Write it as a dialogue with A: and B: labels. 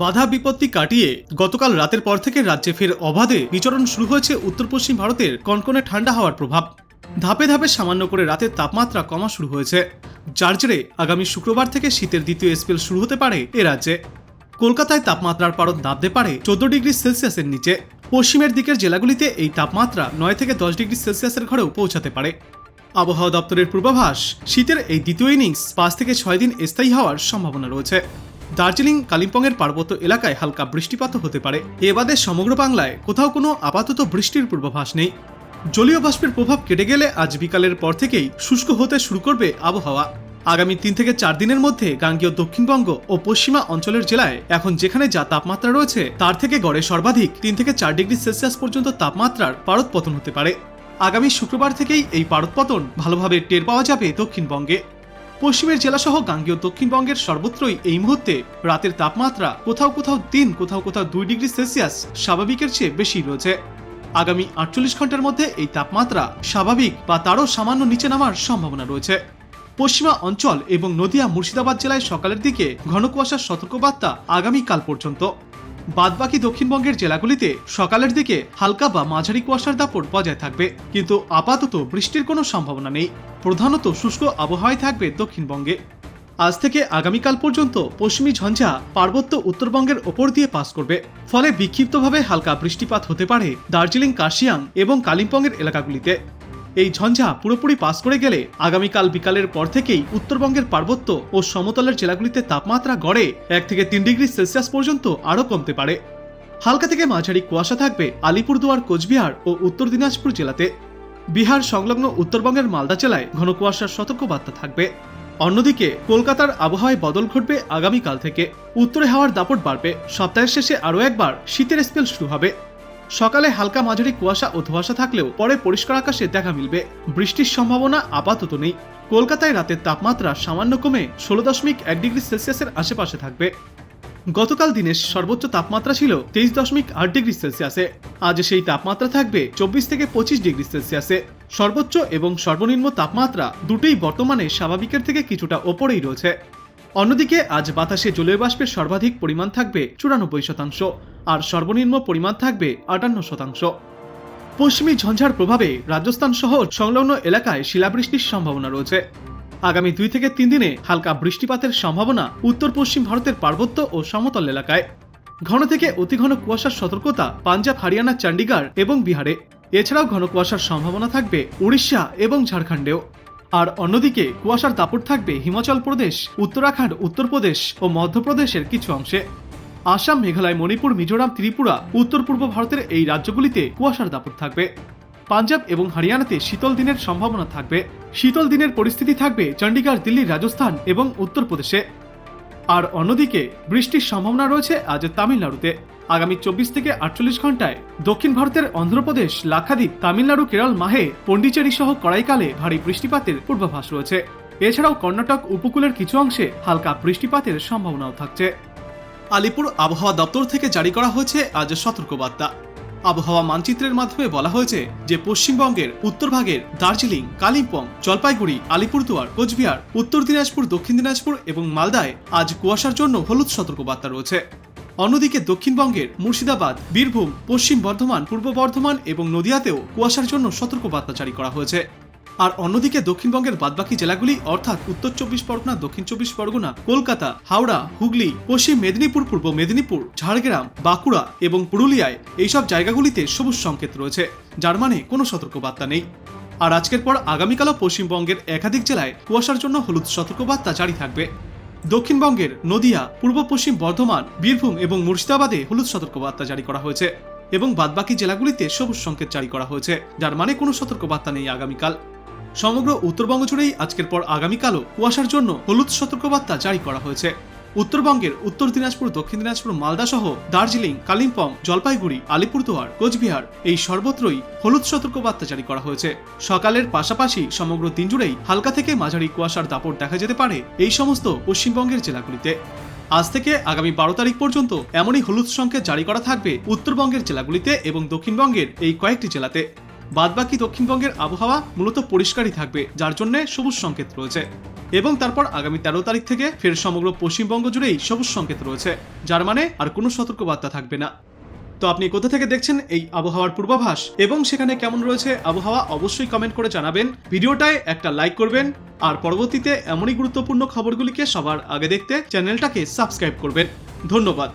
A: বাধা বিপত্তি কাটিয়ে গতকাল রাতের পর থেকে রাজ্যে ফের অবাধে বিচরণ শুরু হয়েছে উত্তর পশ্চিম ভারতের কনকনে ঠান্ডা হাওয়ার প্রভাব। ধাপে ধাপে সামান্য করে রাতের তাপমাত্রা কমা শুরু হয়েছে, যার জেরে আগামী শুক্রবার থেকে শীতের দ্বিতীয় স্পেল শুরু হতে পারে এ রাজ্যে। কলকাতায় তাপমাত্রার পারদ নামতে পারে 14 ডিগ্রি সেলসিয়াসের নিচে। পশ্চিমের দিকের জেলাগুলিতে এই তাপমাত্রা 9 থেকে 10 ডিগ্রি সেলসিয়াসের ঘরেও পৌঁছাতে পারে। আবহাওয়া দপ্তরের পূর্বাভাস, শীতের এই দ্বিতীয় ইনিংস 5 থেকে 6 দিন স্থায়ী হওয়ার সম্ভাবনা রয়েছে। দার্জিলিং, কালিম্পংয়ের পার্বত্য এলাকায় হালকা বৃষ্টিপাতও হতে পারে। এ বাদে সমগ্র বাংলায় কোথাও কোনো আপাতত বৃষ্টির পূর্বাভাস নেই। জলীয় বাষ্পের প্রভাব কেটে গেলে আজ বিকালের পর থেকেই শুষ্ক হতে শুরু করবে আবহাওয়া। আগামী 3 থেকে 4 দিনের মধ্যে গাঙ্গেয় দক্ষিণবঙ্গ ও পশ্চিমা অঞ্চলের জেলায় এখন যেখানে যা তাপমাত্রা রয়েছে তার থেকে গড়ে সর্বাধিক 3 থেকে 4 ডিগ্রি সেলসিয়াস পর্যন্ত তাপমাত্রার পারদপতন হতে পারে। আগামী শুক্রবার থেকেই এই পারদপতন ভালোভাবে টের পাওয়া যাবে দক্ষিণবঙ্গে। পশ্চিমের জেলাসহ গাঙ্গেয় দক্ষিণবঙ্গের সর্বত্রই এই মুহূর্তে রাতের তাপমাত্রা কোথাও কোথাও 3, কোথাও কোথাও 2 ডিগ্রি সেলসিয়াস স্বাভাবিকের চেয়ে বেশি রয়েছে। আগামী 48 ঘন্টার মধ্যে এই তাপমাত্রা স্বাভাবিক বা তারও সামান্য নিচে নামার সম্ভাবনা রয়েছে। পশ্চিমা অঞ্চল এবং নদিয়া, মুর্শিদাবাদ জেলায় সকালের দিকে ঘন কুয়াশার সতর্কবার্তা আগামীকাল পর্যন্ত। বাদবাকি দক্ষিণবঙ্গের জেলাগুলিতে সকালের দিকে হালকা বা মাঝারি কুয়াশার দাপট বজায় থাকবে, কিন্তু আপাতত বৃষ্টির কোনো সম্ভাবনা নেই। প্রধানত শুষ্ক আবহাওয়ায় থাকবে দক্ষিণবঙ্গে। আজ থেকে আগামীকাল পর্যন্ত পশ্চিমী ঝঞ্ঝা পার্বত্য উত্তরবঙ্গের ওপর দিয়ে পাস করবে, ফলে বিক্ষিপ্তভাবে হালকা বৃষ্টিপাত হতে পারে দার্জিলিং, কার্শিয়াং এবং কালিম্পংয়ের এলাকাগুলিতে। এই ঝঞ্ঝা পুরোপুরি পাস করে গেলে আগামীকাল বিকালের পর থেকেই উত্তরবঙ্গের পার্বত্য ও সমতলের জেলাগুলিতে তাপমাত্রা গড়ে 1 থেকে 3 ডিগ্রি সেলসিয়াস পর্যন্ত আরও কমতে পারে। হালকা থেকে মাঝারি কুয়াশা থাকবে আলিপুরদুয়ার, কোচবিহার ও উত্তর দিনাজপুর জেলাতে। বিহার সংলগ্ন উত্তরবঙ্গের মালদা জেলায় ঘন কুয়াশার সতর্কবার্তা থাকবে। অন্যদিকে কলকাতার আবহাওয়ায় বদল ঘটবে আগামীকাল থেকে। উত্তরে হাওয়ার দাপট বাড়বে। সপ্তাহের শেষে আরও একবার শীতের স্পেল শুরু হবে। সকালে হালকা মাঝারি কুয়াশা ও ধোঁয়াশা থাকলেও পরে পরিষ্কার আকাশে দেখা মিলবে। বৃষ্টির সম্ভাবনা আপাতত নেই। কলকাতায় রাতের তাপমাত্রা সামান্য কমে 16.1 ডিগ্রি সেলসিয়াসের আশেপাশে থাকবে। গতকাল দিনের সর্বোচ্চ তাপমাত্রা ছিল 23.8 ডিগ্রি সেলসিয়াসে। আজ সেই তাপমাত্রা থাকবে 24 থেকে 25 ডিগ্রি সেলসিয়াসে। সর্বোচ্চ এবং সর্বনিম্ন তাপমাত্রা দুটোই বর্তমানে স্বাভাবিকের থেকে কিছুটা ওপরেই রয়েছে। অন্যদিকে আজ বাতাসে জলীয় বাষ্পের সর্বাধিক পরিমাণ থাকবে 94%, আর সর্বনিম্ন পরিমাণ থাকবে 58%। পশ্চিমী ঝঞ্ঝার প্রভাবে রাজস্থান সহ সংলগ্ন এলাকায় শিলাবৃষ্টির সম্ভাবনা রয়েছে। আগামী 2 থেকে 3 দিনে হালকা বৃষ্টিপাতের সম্ভাবনা উত্তর পশ্চিম ভারতের পার্বত্য ও সমতল এলাকায়। ঘন থেকে অতি ঘন কুয়াশার সতর্কতা পাঞ্জাব, হরিয়ানা, চণ্ডীগড় এবং বিহারে। এছাড়াও ঘন কুয়াশার সম্ভাবনা থাকবে উড়িষ্যা এবং ঝাড়খণ্ডেও। আর অন্যদিকে কুয়াশার দাপট থাকবে হিমাচল প্রদেশ, উত্তরাখণ্ড, উত্তরপ্রদেশ ও মধ্যপ্রদেশের কিছু অংশে। আসাম, মেঘালয়, মণিপুর, মিজোরাম, ত্রিপুরা, উত্তর পূর্ব ভারতের এই রাজ্যগুলিতে কুয়াশার দাপট থাকবে। পাঞ্জাব এবং হরিয়ানাতে শীতল দিনের সম্ভাবনা থাকবে। শীতল দিনের পরিস্থিতি থাকবে চণ্ডীগড়, দিল্লি, রাজস্থান এবং উত্তরপ্রদেশে। আর অন্যদিকে বৃষ্টির সম্ভাবনা রয়েছে আজ তামিলনাড়ুতে। আগামী 24 থেকে 48 ঘন্টায় দক্ষিণ ভারতের অন্ধ্রপ্রদেশ, লাক্ষাদ্বীপ, তামিলনাড়ু, কেরল, মাহে, পন্ডিচেরি সহ করাইকালে ভারী বৃষ্টিপাতের পূর্বাভাস রয়েছে। এছাড়াও কর্ণাটক উপকূলের কিছু অংশে হালকা বৃষ্টিপাতের সম্ভাবনাও থাকছে। আলিপুর আবহাওয়া দপ্তর থেকে জারি করা হয়েছে আজ সতর্কবার্তা। আবহাওয়া মানচিত্রের মাধ্যমে বলা হয়েছে যে পশ্চিমবঙ্গের উত্তরভাগের দার্জিলিং, কালিম্পং, জলপাইগুড়ি, আলিপুরদুয়ার, কোচবিহার, উত্তর দিনাজপুর, দক্ষিণ দিনাজপুর এবং মালদায় আজ কুয়াশার জন্য হলুদ সতর্কবার্তা রয়েছে। অন্যদিকে দক্ষিণবঙ্গের মুর্শিদাবাদ, বীরভূম, পশ্চিম বর্ধমান, পূর্ব বর্ধমান এবং নদিয়াতেও কুয়াশার জন্য সতর্কবার্তা জারি করা হয়েছে। আর অন্যদিকে দক্ষিণবঙ্গের বাদবাকি জেলাগুলি অর্থাৎ উত্তর 24 পরগনা, দক্ষিণ 24 পরগনা, কলকাতা, হাওড়া, হুগলি, পশ্চিম মেদিনীপুর, পূর্ব মেদিনীপুর, ঝাড়গ্রাম, বাঁকুড়া এবং পুরুলিয়ায় এইসব জায়গাগুলিতে সবুজ সংকেত রয়েছে, যার মানে কোনো সতর্কবার্তা নেই। আর আজকের পর আগামীকালও পশ্চিমবঙ্গের একাধিক জেলায় কুয়াশার জন্য হলুদ সতর্কবার্তা জারি থাকবে। দক্ষিণবঙ্গের নদিয়া, পূর্ব পশ্চিম বর্ধমান, বীরভূম এবং মুর্শিদাবাদে হলুদ সতর্কবার্তা জারি করা হয়েছে এবং বাদবাকি জেলাগুলিতে সবুজ সংকেত জারি করা হয়েছে, যার মানে কোনো সতর্কবার্তা নেই আগামীকাল। সমগ্র উত্তরবঙ্গ জুড়েই আজকের পর আগামীকালও কুয়াশার জন্য হলুদ সতর্কবার্তা জারি করা হয়েছে। উত্তরবঙ্গের উত্তর দিনাজপুর, দক্ষিণ দিনাজপুর, মালদা সহ দার্জিলিং, কালিম্পং, জলপাইগুড়ি, আলিপুরদুয়ার, কোচবিহার এই সর্বত্রই হলুদ সতর্কবার্তা জারি করা হয়েছে। সকালের পাশাপাশি সমগ্র দিন জুড়েই হালকা থেকে মাঝারি কুয়াশার দাপট দেখা যেতে পারে এই সমস্ত পশ্চিমবঙ্গের জেলাগুলিতে। আজ থেকে আগামী 12 তারিখ পর্যন্ত এমনই হলুদ সংকেত জারি করা থাকবে উত্তরবঙ্গের জেলাগুলিতে এবং দক্ষিণবঙ্গের এই কয়েকটি জেলাতে। বাদবাকি দক্ষিণবঙ্গের আবহাওয়া মূলত পরিষ্কারই থাকবে, যার জন্য সবুজ সংকেত রয়েছে। এবং তারপর আগামী 13 তারিখ থেকে ফের সমগ্র পশ্চিমবঙ্গ জুড়েই সবুজ সংকেত রয়েছে, যার মানে আর কোনো সতর্কবার্তা থাকবে না। তো আপনি কোথা থেকে দেখছেন এই আবহাওয়ার পূর্বাভাস এবং সেখানে কেমন রয়েছে আবহাওয়া, অবশ্যই কমেন্ট করে জানাবেন। ভিডিওটায় একটা লাইক করবেন আর পরবর্তীতে এমনই গুরুত্বপূর্ণ খবরগুলিকে সবার আগে দেখতে চ্যানেলটাকে সাবস্ক্রাইব করবেন। ধন্যবাদ।